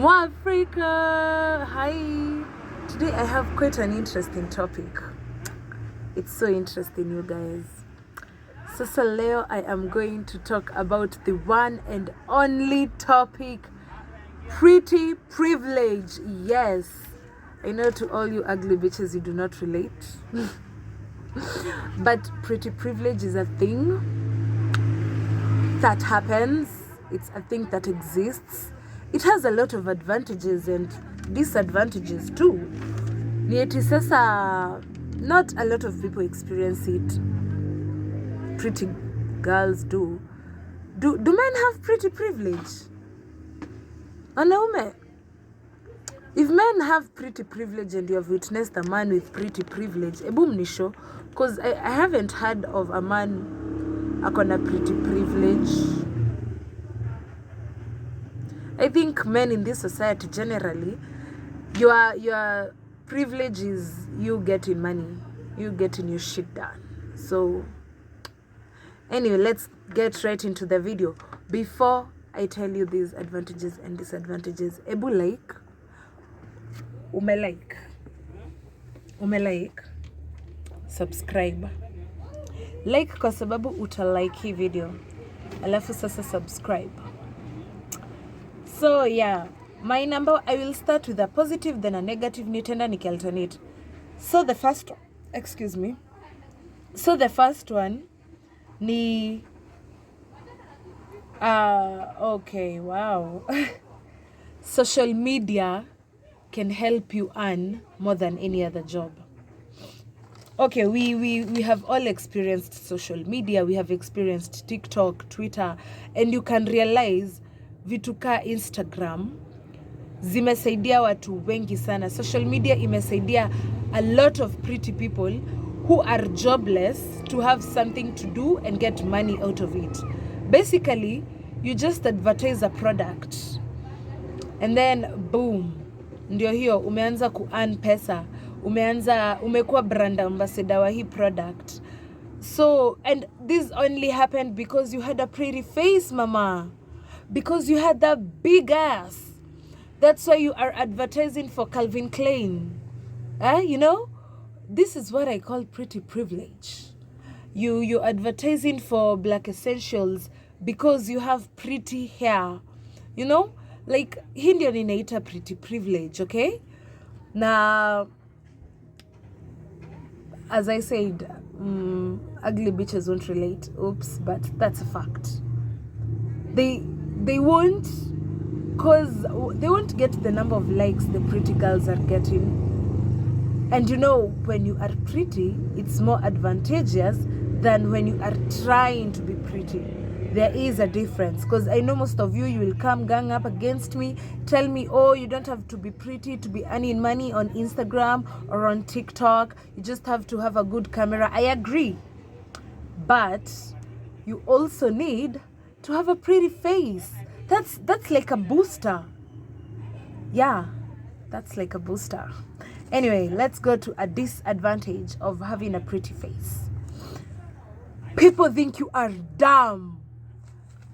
Africa. Hi. Today I have quite an interesting topic. It's so interesting, you guys. Sasa leo I am going to talk about the one and only topic, pretty privilege. Yes, I know to all you ugly bitches you do not relate. But pretty privilege is a thing that happens. It's a thing that exists. It has a lot of advantages and disadvantages too. Nieti sasa, not a lot of people experience it. Pretty girls do. Do men have pretty privilege? Wanaume? If men have pretty privilege and you have witnessed a man with pretty privilege, boom nisho, because I haven't heard of a man akona pretty privilege. I think men in this society generally, your privilege is you getting money, you getting your shit done. So anyway, let's get right into the video. Before I tell you these advantages and disadvantages, umelike, subscribe. Like kwa sababu utalike hii video, alafu sasa subscribe. So yeah, my number, I will start with a positive, then a negative, nitenda nikialternate. So the first one ni okay, wow. Social media can help you earn more than any other job. Okay, we have all experienced social media, we have experienced TikTok, Twitter, and you can realize vitu ka Instagram zimesaidia watu wengi sana. Social media imesaidia a lot of pretty people who are jobless to have something to do and get money out of it. Basically, you just advertise a product and then boom, ndio hiyo umeanza ku earn pesa, umekuwa brand ambassador wa hii product. So, and this only happened because you had a pretty face, mama. Because you had that big ass. That's why you are advertising for Calvin Klein. You know, this is what I call pretty privilege. You're advertising for Black Essentials because you have pretty hair. You know, like Hindian ninaita pretty privilege, okay? Now, as I said, ugly bitches won't relate. Oops, but that's a fact. They won't, because they won't get the number of likes the pretty girls are getting. And you know, when you are pretty, it's more advantageous than when you are trying to be pretty. There is a difference, because I know most of you will come gang up against me, tell me, oh, you don't have to be pretty to be earning money on Instagram or on TikTok. You just have to have a good camera. I agree. But you also need to have a pretty face. That's like a booster. Yeah, that's like a booster. Anyway, let's go to a disadvantage of having a pretty face. People think you are dumb.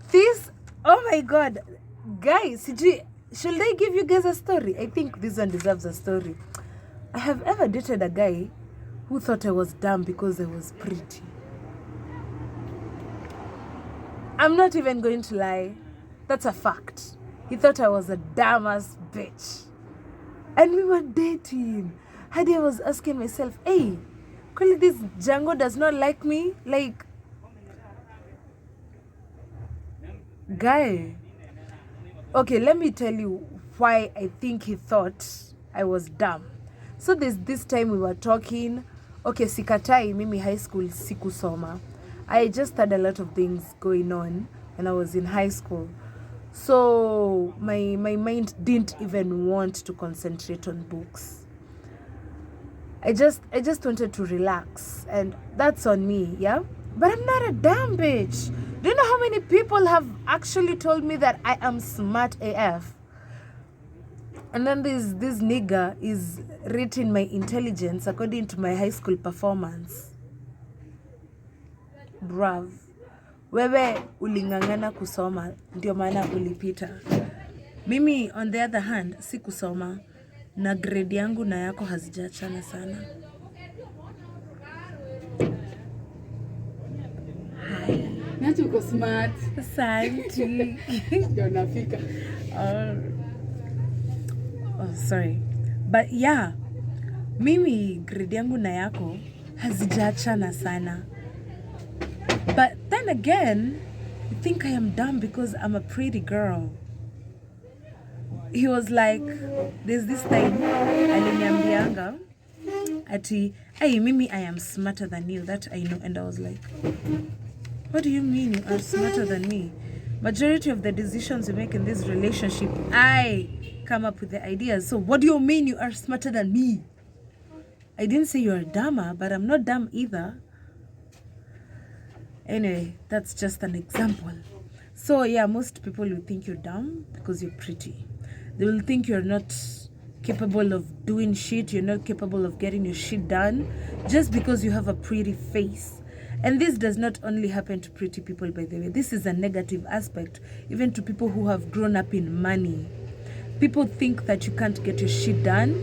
This, oh my God, guys, should I give you guys a story? I think this one deserves a story. I have ever dated a guy who thought I was dumb because I was pretty. I'm not even going to lie. That's a fact. He thought I was a dumbass bitch. And we were dating. Hadi I was asking myself, hey, clearly this Django does not like me. Like, guy. Okay, let me tell you why I think he thought I was dumb. So this time we were talking. Okay, sikatai, mimi high school sikusoma. I just had a lot of things going on when I was in high school. So my mind didn't even want to concentrate on books. I just wanted to relax, and that's on me, yeah? But I'm not a dumb bitch. Do you know how many people have actually told me that I am smart AF? And then this nigga is rating my intelligence according to my high school performance. Brav. Wewe ulingangana kusoma, ndio maana ulipita. Mimi on the other hand si kusoma na grade yangu na yako hazijaachana sana. Nacho uko smart. Asante. Ndio nafika. Oh, sorry. But yeah, mimi grade yangu na yako hazijaachana sana. But then again, you think I am dumb because I'm a pretty girl. He was like, there's this time, aliniambianga, ati, hey, mimi, I am smarter than you, that I know. And I was like, what do you mean you are smarter than me? Majority of the decisions you make in this relationship, I come up with the ideas. So what do you mean you are smarter than me? I didn't say you are dumber, but I'm not dumb either. Anyway, that's just an example. So yeah, most people will think you're dumb because you're pretty. They will think you're not capable of doing shit, you're not capable of getting your shit done just because you have a pretty face. And this does not only happen to pretty people, by the way. This is a negative aspect, even to people who have grown up in money. People think that you can't get your shit done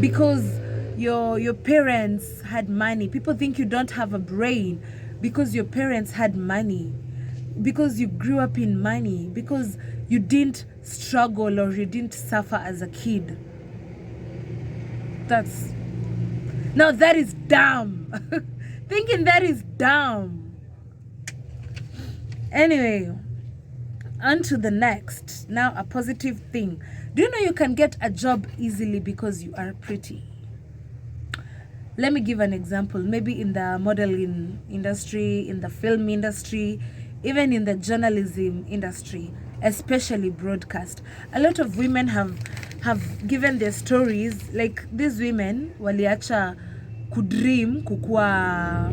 because your parents had money. People think you don't have a brain because your parents had money, because you grew up in money, because you didn't struggle or you didn't suffer as a kid. Now that is dumb. Thinking that is dumb. Anyway, on to the next. Now a positive thing. Do you know you can get a job easily because you are pretty? Let me give an example. Maybe in the modeling industry, in the film industry, even in the journalism industry, especially broadcast. A lot of women have given their stories, like these women waliacha kudream kukua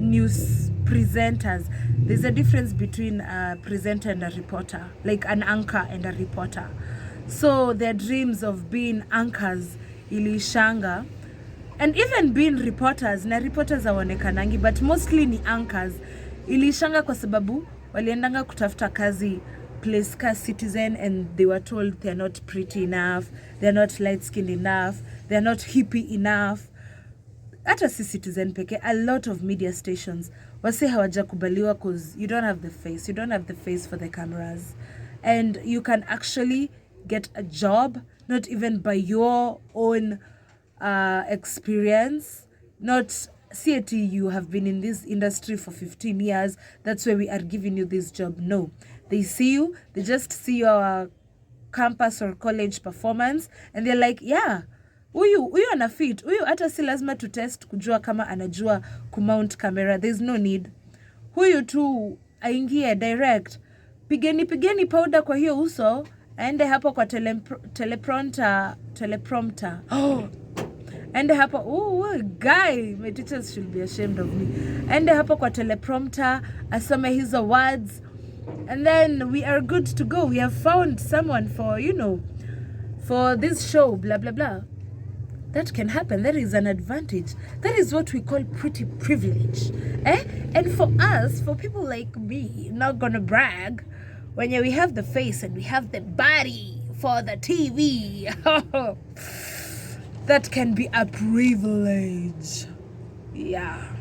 news presenters. There's a difference between a presenter and a reporter, like an anchor and a reporter. So their dreams of being anchors ilishanga, and even being reporters, na reporters hawaonekanangi, but mostly ni anchors, ilishanga kwa sababu waliendanga kutafuta kazi place ka Citizen, and they were told they're not pretty enough, they're not light-skinned enough, they're not hippie enough. Hata si Citizen peke, a lot of media stations wase hawajakubaliwa because you don't have the face for the cameras, and you can actually get a job not even by your own experience, not CAT you have been in this industry for 15 years, that's why we are giving you this job. No, they see you, they just see your campus or college performance, and they're like, yeah, huyu ana fit, huyu hata si lazima to test kujua kama anajua kumount camera, there's no need, huyu tu aingie direct, pigeni powder kwa hiyo uso, aende hapo kwa teleprompter ende hapo, guy, my teachers should be ashamed of me, ende hapo kwa teleprompter asome hizo words, and then we are good to go. We have found someone for, for this show, blah blah blah. That can happen. That is an advantage. That is what we call pretty privilege, and for us, for people like me, not gonna brag, when we have the face and we have the body for the TV, that can be a privilege. Yeah.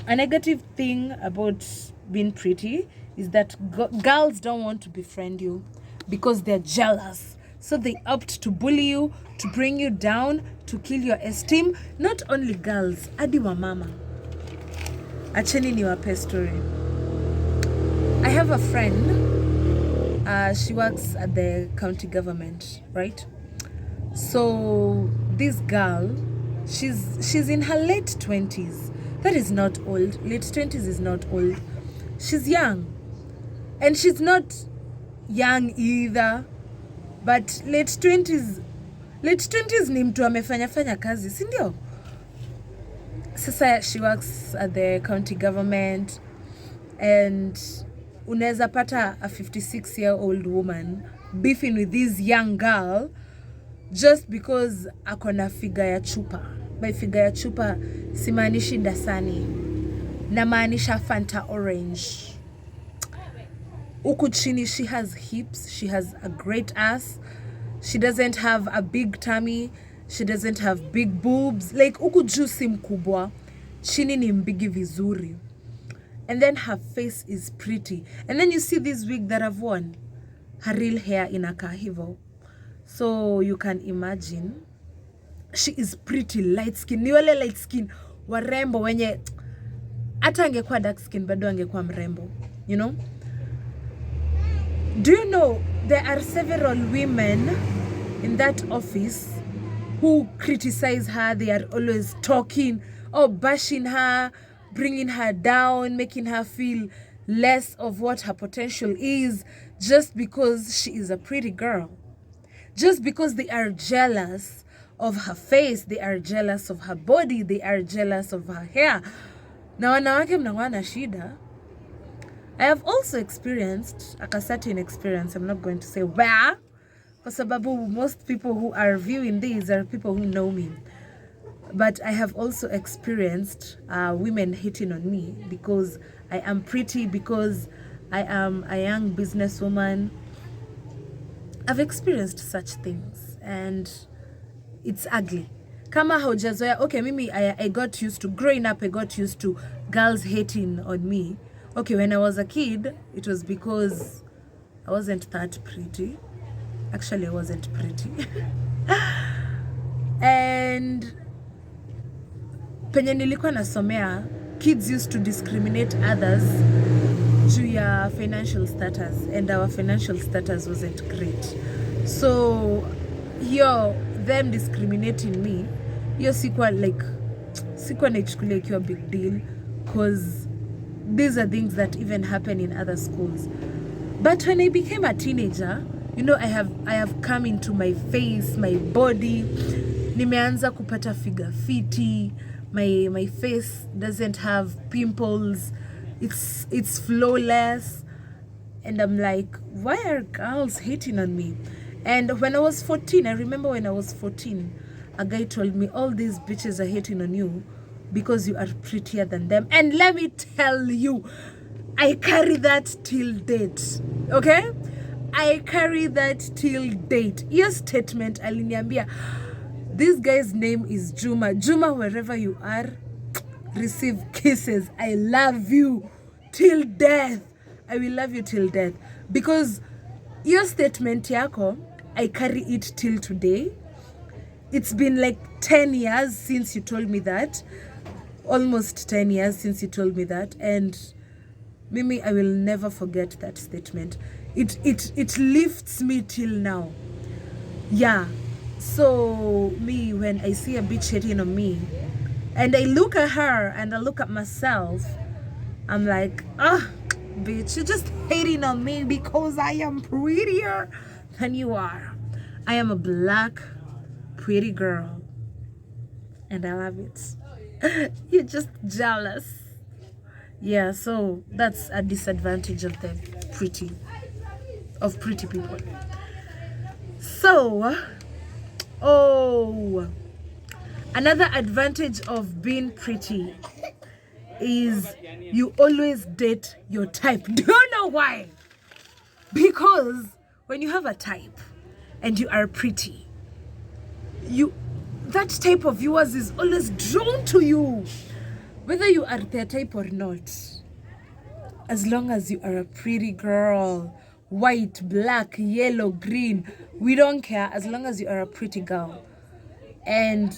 A negative thing about being pretty is that girls don't want to befriend you because they're jealous. So they opt to bully you, to bring you down, to kill your esteem. Not only girls, adi wa mama. Acheni niwape story. I have a friend. She works at the county government, right? So this girl, she's in her late 20s. That is not old. Late 20s is not old. She's young. And she's not young either. But late 20s ni mtu amefanya kazi, si ndio? Sasa she works at the county government, and unaweza pata a 56-year-old woman beefing with this young girl just because akona figa ya chupa. By figa ya chupa simaanishi dasani, na maanisha Fanta orange. Uku chini, she has hips, she has a great ass, she doesn't have a big tummy, she doesn't have big boobs. Like uku juu si mkubwa, chini ni mbigi vizuri. And then her face is pretty. And then you see this wig that I've worn, her real hair inakaa hivo. So you can imagine, she is pretty light skin. Ni wale light skin warembo wenye hata angekuwa dark skin bado angekuwa mrembo, you know. Do you know there are several women in that office who criticize her? They are always talking or bashing her, bringing her down, making her feel less of what her potential is, just because she is a pretty girl. Just because they are jealous of her face, they are jealous of her body, they are jealous of her hair. Na wanawake mnakuwa na shida. I have also experienced a certain experience. I'm not going to say where, kwa sababu most people who are viewing these are people who know me. But I have also experienced women hitting on me because I am pretty, because I am a young businesswoman. I've experienced such things and it's ugly. Kama haujazoea, okay, mimi I got used to, growing up I got used to girls hating on me. Okay, when I was a kid, it was because I wasn't that pretty. Actually, I wasn't pretty. And penye nilikuwa nasomea, kids used to discriminate others juu ya financial status, and our financial status wasn't great. So them discriminating me, sikuwa naichukulia ikiwa big deal, because these are things that even happen in other schools. But when I became a teenager, you know, I have come into my face, my body. Nimeanza kupata figure fiti. My face doesn't have pimples. It's flawless. And I'm like, why are girls hating on me? And when I was 14, I remember when I was 14, a guy told me, all these bitches are hating on you because you are prettier than them. And let me tell you, I carry that till date. Okay? I carry that till date. Your statement, aliniambia, this guy's name is Juma. Juma, wherever you are, receive kisses. I love you till death. I will love you till death. Because your statement yako, I carry it till today. It's been like 10 years since you told me that. Almost 10 years since you told me that. And Mimi, I will never forget that statement. It lifts me till now. Yeah. So me, when I see a bitch hitting on me, and I look at her and I look at myself, I'm like, bitch, you're just hating on me because I am prettier than you are. I am a black, pretty girl. And I love it. You're just jealous. Yeah, so that's a disadvantage of the pretty people. So, another advantage of being pretty is you always date your type. Do you know why? Because when you have a type and you are pretty, that type of yours is always drawn to you, whether you are their type or not. As long as you are a pretty girl, white, black, yellow, green, we don't care. As long as you are a pretty girl and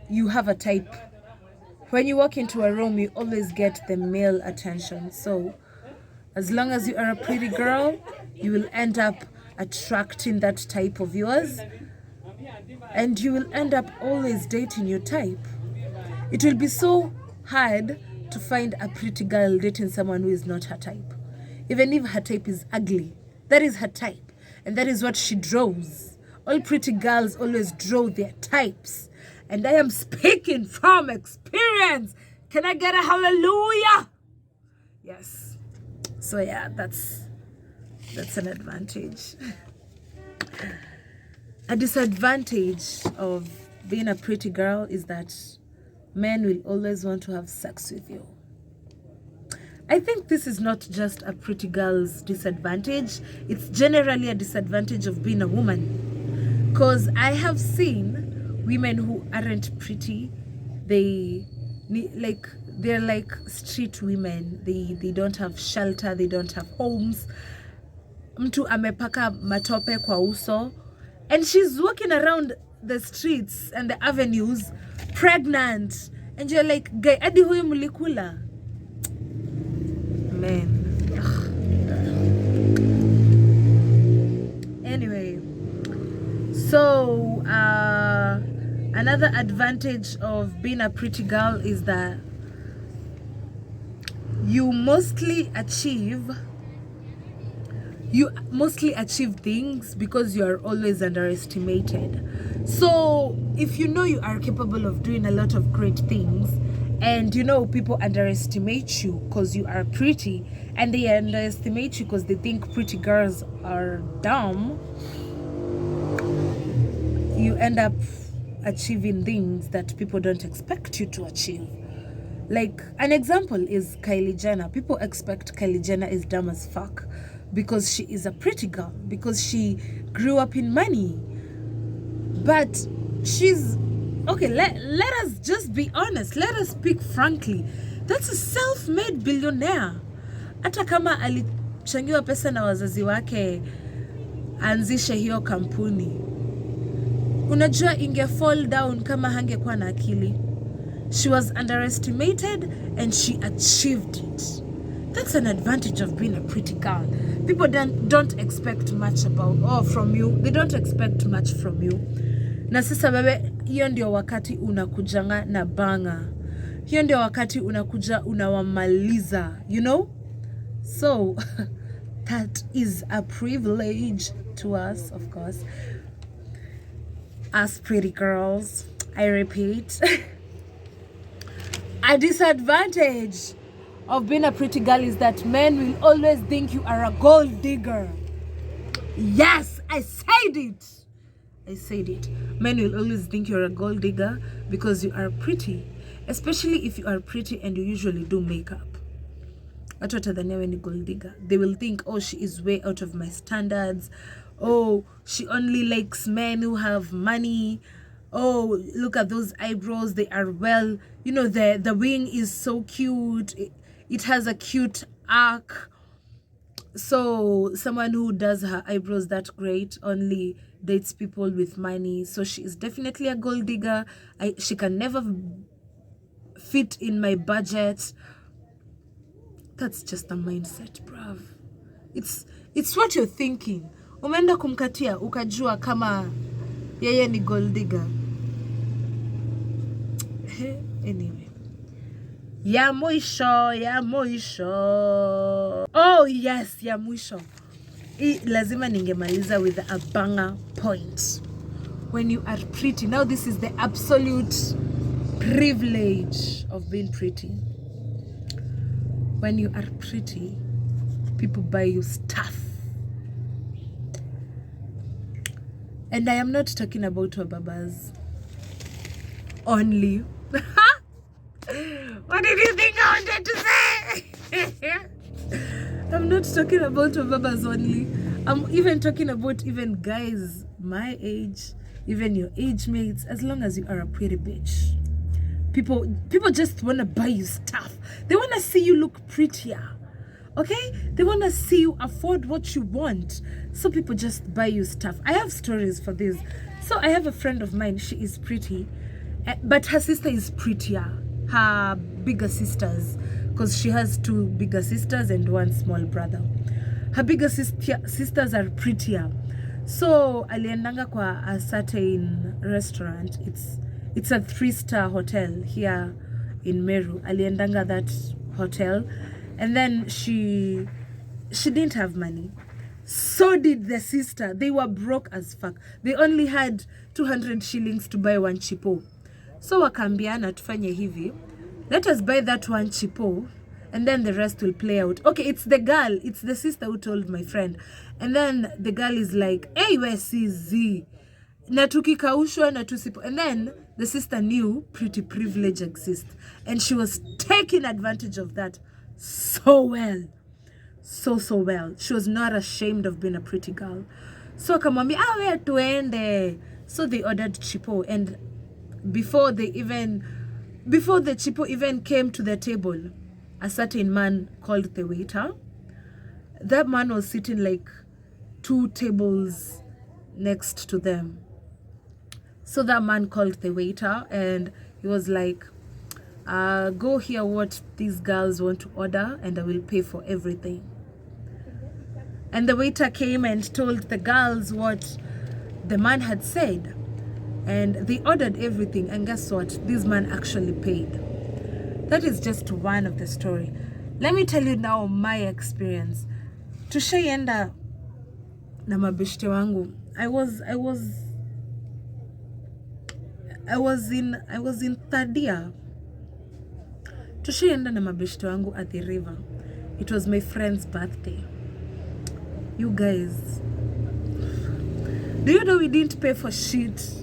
you have a type, when you walk into a room, you always get the male attention. So as long as you are a pretty girl, you will end up attracting that type of yours, and you will end up always dating your type. It will be so hard to find a pretty girl dating someone who is not her type. Even if her type is ugly, that is her type, and that is what she draws. All pretty girls always draw their types. And I am speaking from experience. Can I get a hallelujah? Yes. So yeah, that's an advantage. A disadvantage of being a pretty girl is that men will always want to have sex with you. I think this is not just a pretty girl's disadvantage. It's generally a disadvantage of being a woman. Because I have seen women who aren't pretty. They're like street women. They don't have shelter. They don't have homes. Mtu amepaka matope kwa uso. And she's walking around the streets and the avenues pregnant. And you're like, guy, adi huyu mulikula. Man. Anyway, so another advantage of being a pretty girl is that you mostly achieve things because you are always underestimated. So if you know you are capable of doing a lot of great things, and you know people underestimate you because you are pretty, and they underestimate you because they think pretty girls are dumb, you end up achieving things that people don't expect you to achieve. Like an example is Kylie Jenner. People expect Kylie Jenner is dumb as fuck because she is a pretty girl, because she grew up in money. But she's okay, let us just be honest. Let us speak frankly. That's a self-made billionaire. Hata kama alichangiwa pesa na wazazi wake anzishe hiyo kampuni, unajua inge fall down kama hangekuwa na akili. She was underestimated and she achieved it. That's an advantage of being a pretty girl. People don't expect much from you. They don't expect much from you. Na sasa wewe, hiyo ndio wakati unakujanga na banga. Hiyo ndio wakati unakuja unawamaliza, you know? So that is a privilege to us, of course, as pretty girls. I repeat. A disadvantage of being a pretty girl is that men will always think you are a gold digger. Yes, I said it. Men will always think you're a gold digger because you are pretty. Especially if you are pretty and you usually do makeup. Watu watadhania wewe ni gold digger. They will think, oh, she is way out of my standards. Oh, she only likes men who have money. Oh, look at those eyebrows. They are well, you know, the wing is so cute. It has a cute arc. So someone who does her eyebrows that great only dates people with money. So she is definitely a gold digger. She can never fit in my budget. That's just a mindset, bruv. It's what you're thinking. Umeenda kumkatia ukajua kama yeye ni gold digger. Anyway. Ya mwisho. Oh yes, ya mwisho. Lazima ningemaliza with a banger point. When you are pretty. Now this is the absolute privilege of being pretty. When you are pretty, people buy you stuff. And I am not talking about wababas only. What did you think I wanted to say? I'm not talking about wababas only. I'm even talking about even guys my age, even your age mates, as long as you are a pretty bitch. People just want to buy you stuff. They want to see you look prettier. Okay? They want to see you afford what you want. So people just buy you stuff. I have stories for this. So I have a friend of mine. She is pretty. But her sister is prettier. Her bigger sisters. Because she has 2 bigger sisters and 1 small brother. Her bigger sisters are prettier. So aliendanga kwa a certain restaurant. It's a 3-star hotel here in Meru. Aliendanga that hotel. And then she didn't have money. So did the sister. They were broke as fuck. They only had 200 shillings to buy 1 chipo. So wakambiana tufanye hivi. Let us buy that 1 chipo. And then the rest will play out. Okay, it's the sister who told my friend. And then the girl is like, hey, where CZ? Na tukikaushwa na tusipo. And then the sister knew pretty privilege exists. And she was taking advantage of that so well. So well. She was not ashamed of being a pretty girl. So akamwambia, we tuende. So they ordered chipo, and before the chipo even came to the table, a certain man called the waiter. That man was sitting like 2 tables next to them. So that man called the waiter and he was like, go hear what these girls want to order and I will pay for everything. And the waiter came and told the girls what the man had said. And they ordered everything, and guess what? This man actually paid. That is just one of the story. Let me tell you now my experience. Tushaienda na mabeshte wangu. I was in third year. Tushaienda na mabeshte wangu at the river. It was my friend's birthday. You guys, do you know we didn't pay for shit?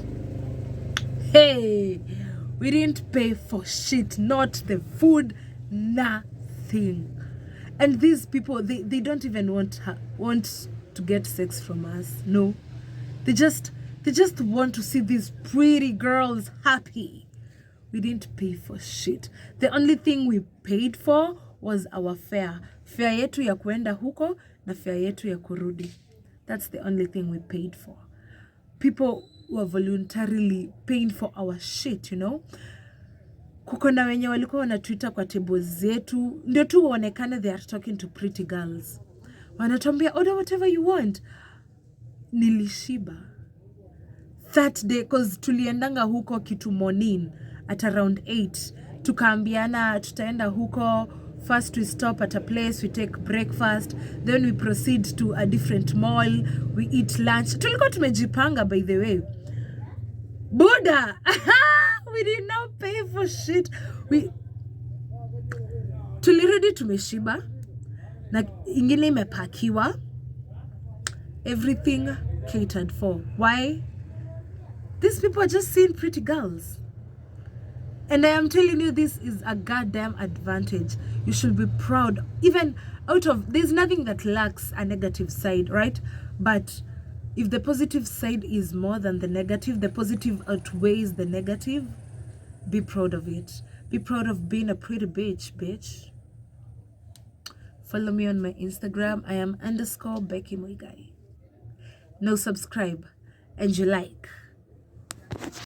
Hey, we didn't pay for shit, not the food, nothing. And these people, they don't even want to get sex from us. No, they just want to see these pretty girls happy. We didn't pay for shit. The only thing we paid for was our fare. Fare yetu ya kuenda huko na fare yetu ya kurudi. That's the only thing we paid for. People were voluntarily paying for our shit, you know. Kuko na wenye walikuwa wanatuita kwa tables zetu ndio tu waonekane they are talking to pretty girls. Wanatuambia order whatever you want. Nilishiba that day cause tuliendanga huko kitu morning at around 8. Tukaambiana tutaenda huko. First we stop at a place, we take breakfast, then we proceed to a different mall, we eat lunch. Tulikuwa tumejipanga by the way. Buddha! We did not pay for shit. Tulirudi tumeshiba na ingine imepakiwa. Everything catered for. Why? These people are just seeing pretty girls. And I am telling you, this is a goddamn advantage. You should be proud. Even there's nothing that lacks a negative side, right? But if the positive side is more than the negative, the positive outweighs the negative, be proud of it. Be proud of being a pretty bitch. Follow me on my Instagram. I am _Becky Muigai. Now subscribe and you like.